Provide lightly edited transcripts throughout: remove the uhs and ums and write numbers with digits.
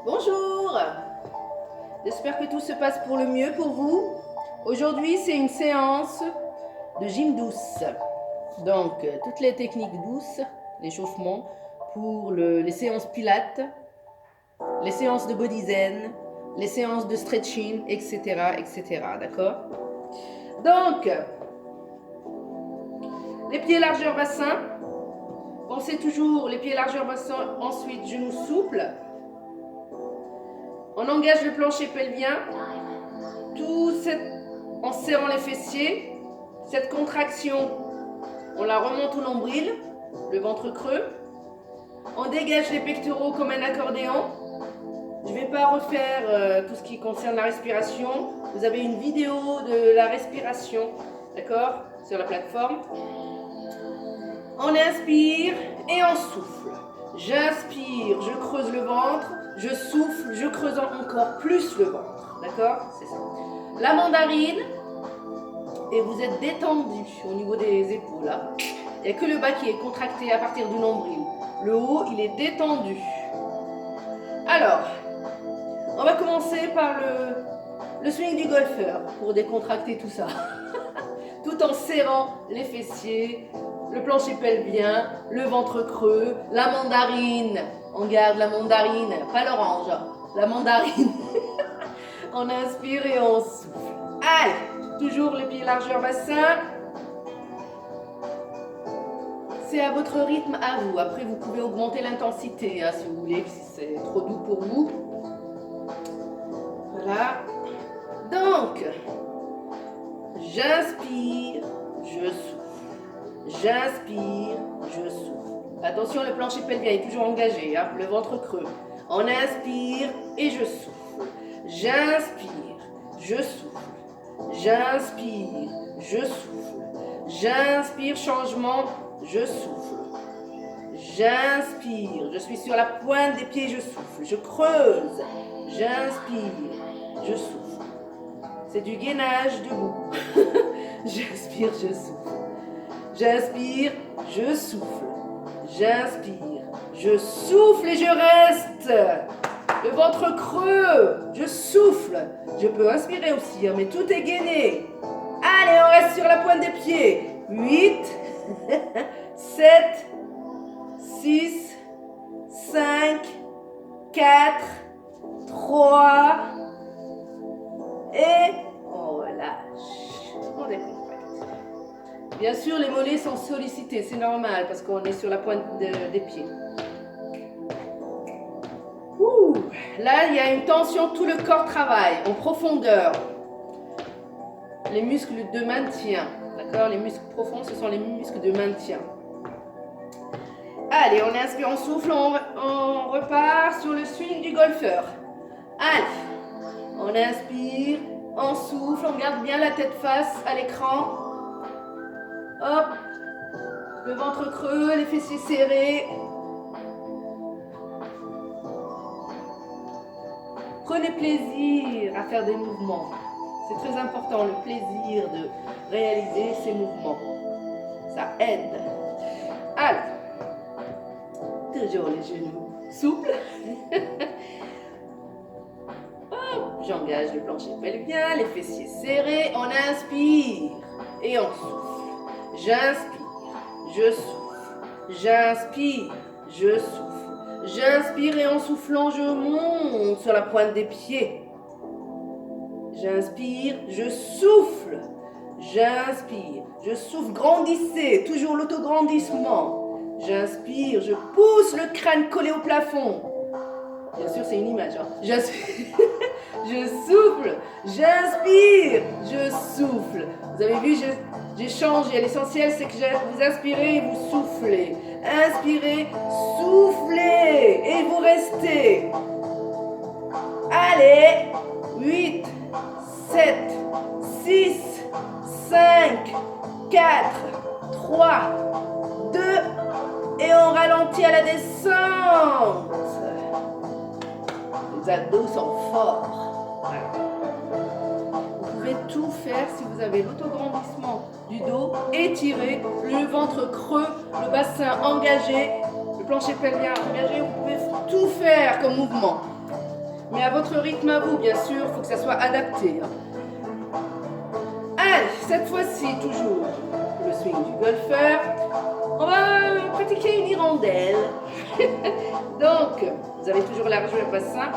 Bonjour, j'espère que tout se passe pour le mieux pour vous. Aujourd'hui, c'est une séance de gym douce. Donc, toutes les techniques douces, l'échauffement pour les séances pilates, les séances de body zen, les séances de stretching, etc. etc. D'accord? Donc, les pieds largeur bassin. Pensez toujours les pieds largeur bassin, ensuite genoux souples. On engage le plancher pelvien, en serrant les fessiers. Cette contraction, on la remonte au nombril, le ventre creux. On dégage les pectoraux comme un accordéon. Je ne vais pas refaire tout ce qui concerne la respiration. Vous avez une vidéo de la respiration, d'accord, sur la plateforme. On inspire et on souffle. J'inspire, je creuse le ventre. Je souffle, je creuse encore plus le ventre. D'accord? C'est ça. La mandarine. Et vous êtes détendu au niveau des épaules. Là. Il n'y a que le bas qui est contracté à partir du nombril. Le haut, il est détendu. Alors, on va commencer par le swing du golfeur pour décontracter tout ça. Tout en serrant les fessiers, le plancher pelvien, le ventre creux, la mandarine. On garde la mandarine, pas l'orange, la mandarine. On inspire et on souffle. Allez, toujours les pieds largeur bassin. C'est à votre rythme, à vous. Après, vous pouvez augmenter l'intensité, si vous voulez, si c'est trop doux pour vous. Voilà. Donc, j'inspire, je souffle. J'inspire, je souffle. Attention, le plancher pelvien est toujours engagé, le ventre creux. On inspire et je souffle. J'inspire, je souffle. J'inspire, je souffle. J'inspire, changement, je souffle. J'inspire, je suis sur la pointe des pieds, je souffle. Je creuse. J'inspire, je souffle. C'est du gainage debout. J'inspire, je souffle. J'inspire, je souffle. J'inspire, je souffle et je reste. Le ventre creux, je souffle. Je peux inspirer aussi, mais tout est gainé. Allez, on reste sur la pointe des pieds. 8, 7, 6, 5, 4, 3, et on relâche. On décompacte. Bien sûr, les mollets sont sollicités, c'est normal parce qu'on est sur la pointe des pieds. Ouh. Là, il y a une tension, tout le corps travaille en profondeur. Les muscles de maintien, d'accord? Les muscles profonds, ce sont les muscles de maintien. Allez, on inspire, on souffle, on repart sur le swing du golfeur. Allez, on inspire, on souffle, on garde bien la tête face à l'écran. Hop, le ventre creux, les fessiers serrés. Prenez plaisir à faire des mouvements. C'est très important, le plaisir de réaliser ces mouvements. Ça aide. Alors, toujours les genoux souples. Hop, j'engage le plancher pelvien, les fessiers serrés. On inspire et on souffle. J'inspire, je souffle. J'inspire, je souffle. J'inspire et en soufflant, je monte sur la pointe des pieds. J'inspire, je souffle. J'inspire, je souffle. Grandissez, toujours l'autograndissement. J'inspire, je pousse le crâne collé au plafond. Bien sûr, c'est une image. J'inspire, je souffle. J'inspire, je souffle. Vous avez vu, j'ai changé. L'essentiel, c'est que vous inspirez et vous soufflez. Inspirez, soufflez et vous restez. Allez, 8, 7, 6, 5, 4, 3, 2, et on ralentit à la descente. Les abdos sont forts. Voilà. Vous pouvez tout faire si vous avez l'autograndissement du dos, étiré, le ventre creux, le bassin engagé, le plancher pelvien engagé. Vous pouvez tout faire comme mouvement. Mais à votre rythme à vous, bien sûr, il faut que ça soit adapté. Allez, cette fois-ci, toujours le swing du golfeur. On va pratiquer une hirondelle. Donc, vous avez toujours large le bassin.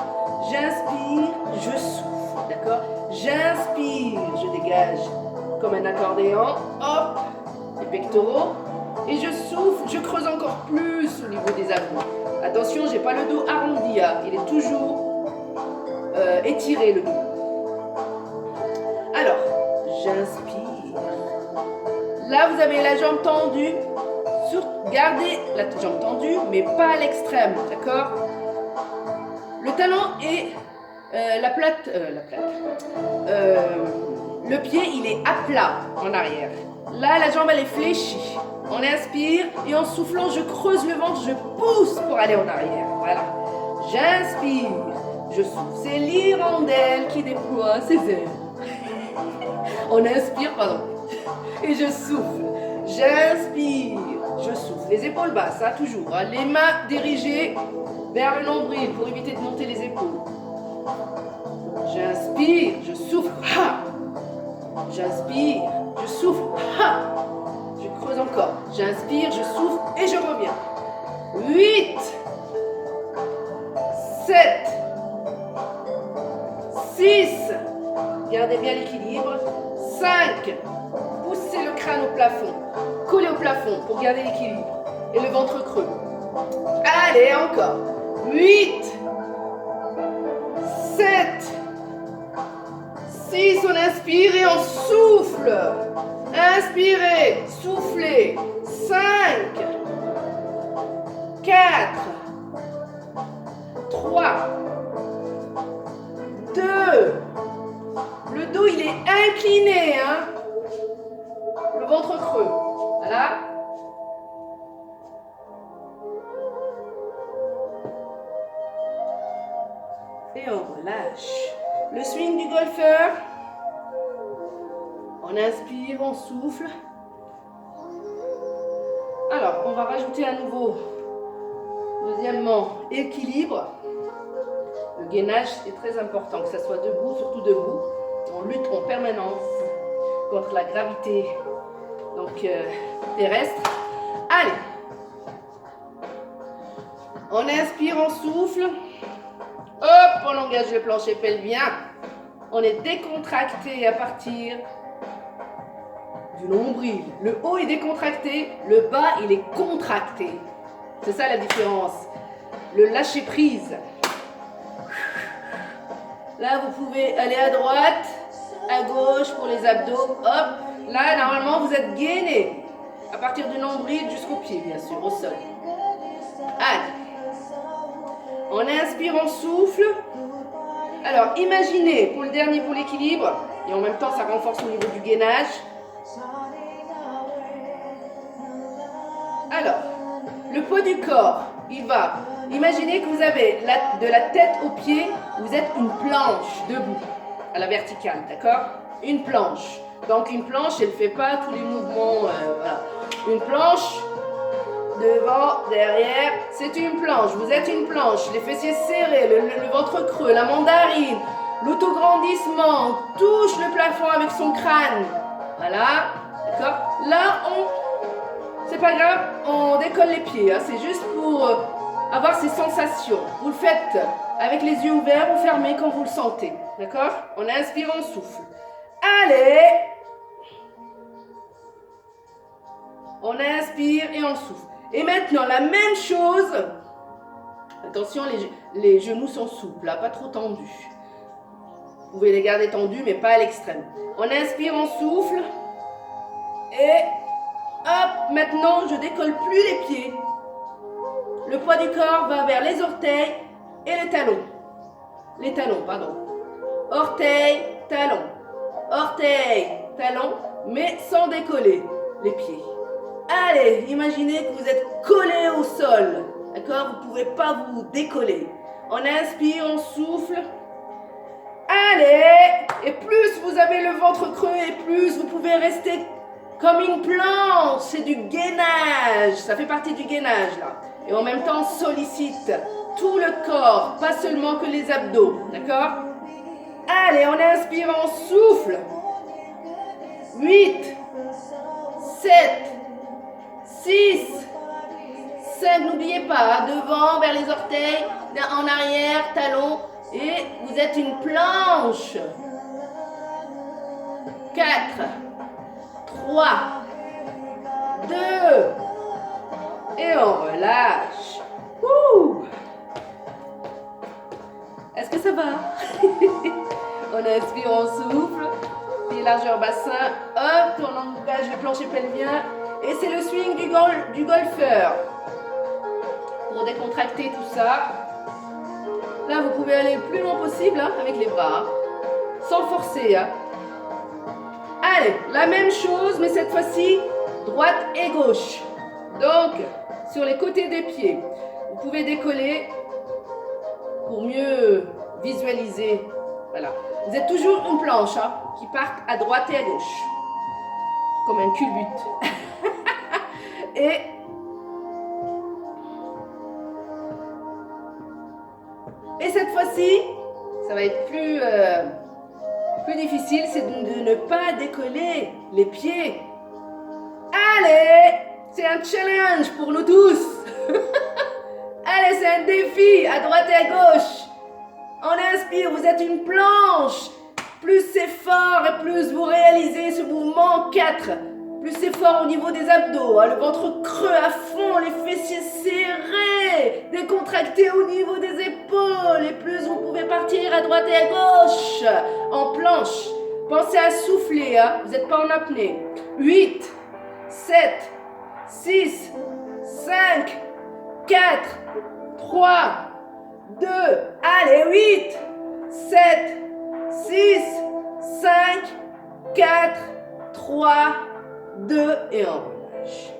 J'inspire, je souffle, d'accord? J'inspire, je dégage comme un accordéon. Hop, les pectoraux. Et je souffle, je creuse encore plus au niveau des abdos. Attention, j'ai pas le dos arrondi, hein. Il est toujours étiré le dos. Alors, j'inspire. Là, vous avez la jambe tendue. Gardez la jambe tendue, mais pas à l'extrême, d'accord? Le talon et le pied, il est à plat en arrière. Là, la jambe, elle est fléchie. On inspire et en soufflant, je creuse le ventre, je pousse pour aller en arrière. Voilà. J'inspire, je souffle. C'est l'hirondelle qui déploie ses ailes. On inspire, pardon. Et je souffle. J'inspire, je souffle. Les épaules basses, hein, toujours. Hein. Les mains dirigées vers le nombril pour éviter de monter les épaules. J'inspire, je souffle. Ha! J'inspire, je souffle. Ha! Je creuse encore. J'inspire, je souffle et je reviens. 8, 7, 6. Gardez bien l'équilibre. 5. Poussez le crâne au plafond. Collez au plafond pour garder l'équilibre. Et le ventre creux. Allez, encore. 8, 7, 6. On inspire et on souffle. Inspirez, soufflez. 5, 4, 3, 2. Le dos, il est incliné, hein. Le ventre creux. Voilà. Et on relâche. Le swing du golfeur. On inspire, on souffle. Alors, on va rajouter à nouveau, deuxièmement, équilibre. Le gainage est très important, que ça soit debout, surtout debout. On lutte en permanence contre la gravité terrestre. Allez. On inspire, on souffle. Hop, on engage le plancher pelvien. On est décontracté à partir du nombril. Le haut est décontracté, le bas il est contracté. C'est ça la différence. Le lâcher prise. Là vous pouvez aller à droite, à gauche pour les abdos. Hop, là normalement vous êtes gainé. À partir du nombril jusqu'au pied bien sûr, au sol. Allez. On inspire, on souffle. Alors imaginez pour le dernier, pour l'équilibre, et en même temps ça renforce au niveau du gainage. Alors, le poids du corps, il va. Imaginez que vous avez de la tête aux pieds, vous êtes une planche debout, à la verticale, d'accord? Une planche. Donc une planche, elle ne fait pas tous les mouvements. Voilà. Une planche, devant, derrière, c'est une planche. Vous êtes une planche, les fessiers serrés, le ventre creux, la mandarine, l'autograndissement, on touche le plafond avec son crâne. Voilà, d'accord? Là, c'est pas grave, on décolle les pieds, hein. C'est juste pour avoir ces sensations. Vous le faites avec les yeux ouverts ou fermés quand vous le sentez, d'accord? On inspire, on souffle. Allez! On inspire et on souffle. Et maintenant, la même chose. Attention, les genoux sont souples, là, pas trop tendus. Vous pouvez les garder tendus, mais pas à l'extrême. On inspire, on souffle. Et hop, maintenant, je décolle plus les pieds. Le poids du corps va vers les orteils et les talons. Les talons, pardon. Orteils, talons. Orteils, talons, mais sans décoller les pieds. Allez, imaginez que vous êtes collé au sol. D'accord? Vous ne pouvez pas vous décoller. On inspire, on souffle. Allez! Et plus vous avez le ventre creux et plus vous pouvez rester comme une planche. C'est du gainage. Ça fait partie du gainage là. Et en même temps, on sollicite tout le corps, pas seulement que les abdos, d'accord? Allez, on inspire, on souffle. 8, 7, 6, 5, n'oubliez pas, hein, devant, vers les orteils, en arrière, talons, et vous êtes une planche. 4, 3, 2, et on relâche. Ouh. Est-ce que ça va? On inspire, on souffle. Pied largeur bassin. Hop, on engage le plancher pelvien. Et c'est le swing du golfeur. Pour décontracter tout ça. Là, vous pouvez aller le plus loin possible hein, avec les bras. Hein, sans forcer. Hein. Allez, la même chose, mais cette fois-ci, droite et gauche. Donc, sur les côtés des pieds. Vous pouvez décoller pour mieux visualiser. Voilà. Vous êtes toujours une planche hein, qui part à droite et à gauche. Comme un culbute. Et cette fois-ci, ça va être plus difficile, c'est de ne pas décoller les pieds. Allez, c'est un challenge pour nous tous. Allez, c'est un défi à droite et à gauche. On inspire, vous êtes une planche. Plus c'est fort et plus vous réalisez ce mouvement. 4. Plus c'est fort au niveau des abdos. Hein, le ventre creux à fond, les fessiers serrés. Décontractés au niveau des épaules. Et plus vous pouvez partir à droite et à gauche. En planche. Pensez à souffler. Hein, vous n'êtes pas en apnée. 8, 7, 6, 5, 4, 3, 2, allez, 8, 7, 6, 5, 4, 3, 2, et on relâche.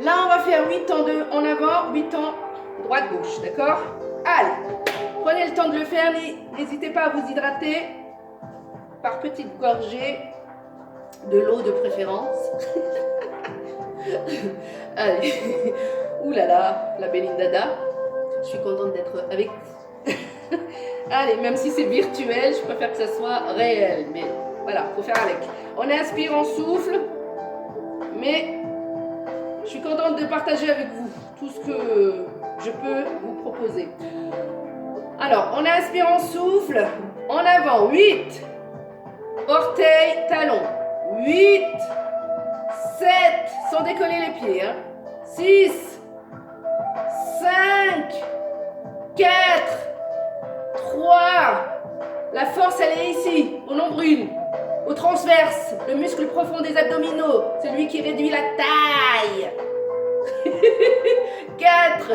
Là, on va faire 8 temps en avant, 8 temps droite-gauche, d'accord? Allez, prenez le temps de le faire, n'hésitez pas à vous hydrater par petites gorgées de l'eau de préférence. Allez, ouh là là, la Belindada, je suis contente d'être avec vous. Allez, même si c'est virtuel, je préfère que ça soit réel, mais voilà, faut faire avec. On inspire, on souffle, mais je suis contente de partager avec vous tout ce que je peux vous proposer. Alors, on inspire, on souffle, en avant, 8, orteil, talon, 8, 7, sans décoller les pieds, hein. 6, 5, 4, 3, la force elle est ici, au nombril, au transverse, le muscle profond des abdominaux, celui qui réduit la taille. 4,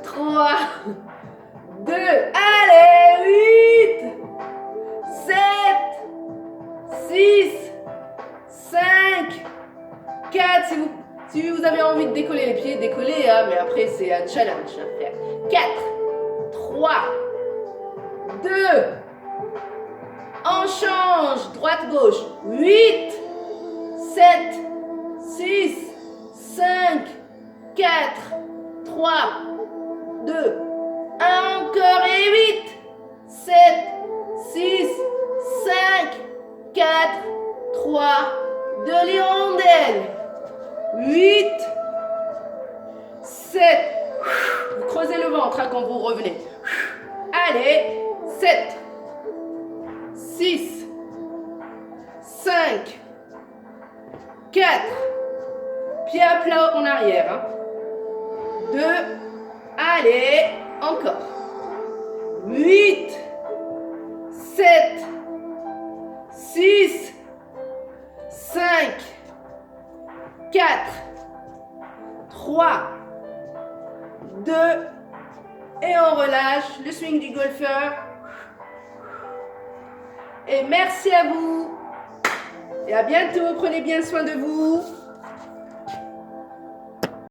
3, 2, allez, 8, 7, 6, 5, 4, si vous avez envie de décoller les pieds, décollez, hein, mais après c'est un challenge à faire. 4, 3, 2, on change, droite-gauche, 8, 7, 6, 5, 4, 3, 2, encore et 8, 7, 6, 5, 4, 3, de l'hirondelle. 8, 7, vous creusez le ventre hein, quand vous revenez. Allez, 7, 6, 5, 4, pied à plat en arrière. Hein. 2, allez, encore. 8, 7, 6, 5, 4, 3, 2, et on relâche le swing du golfeur. Et merci à vous. Et à bientôt. Prenez bien soin de vous.